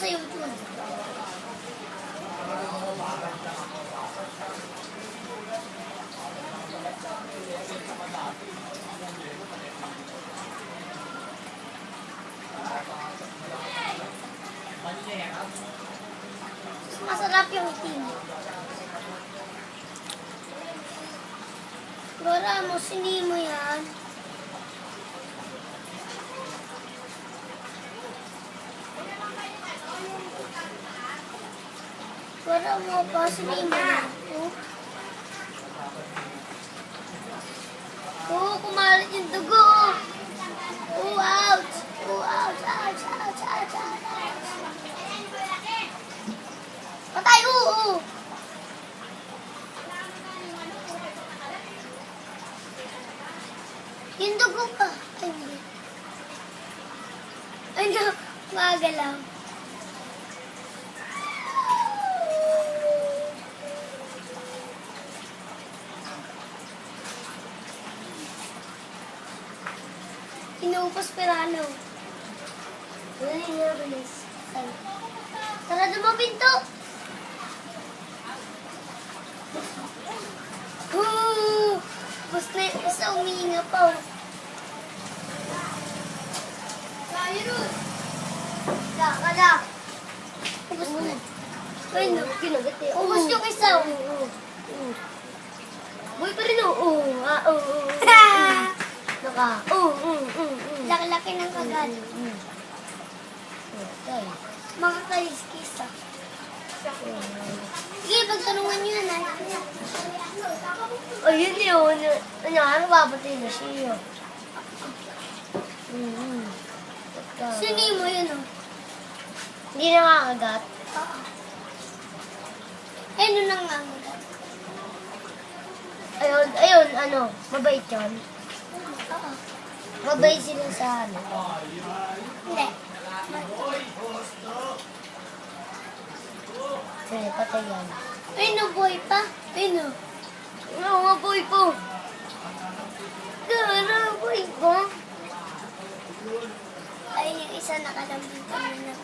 sa'yo dun. Masarap yung itim. Bara mo, sindi mo yan. Bara mo pa, sindi mo yan. Kumalat yung dugo. Ouch! Ouch! Ouch! Ouch! Ouch! Ouch! Patay! Yung dugo pa. Ay, hindi. Ay, no. Magalaw. Inuupos pirano. Wala yung nabilis. Sarado mo pinto! Bus na yung isa, umihinga pa. Virus! Kada! Ubus na. Ay, no. Ubus yung isa. Boy pa rin, Laki-laki ng kagat. Mga kaliskis. Sige, pagtanungan nyo na. O, yun yun. Ano, babati na siya. Sini mo yun, Hindi nakakagat. Ay, ano nang nangagat? Ayun, mabait yan. Oo. Mabait sila sa ano. Hindi. Sige, patay yan. Ay, nabuhay pa. Ay, no. Oo, mabuhay po. Mabuhay po. Ay, yung isa nakalambing kami na.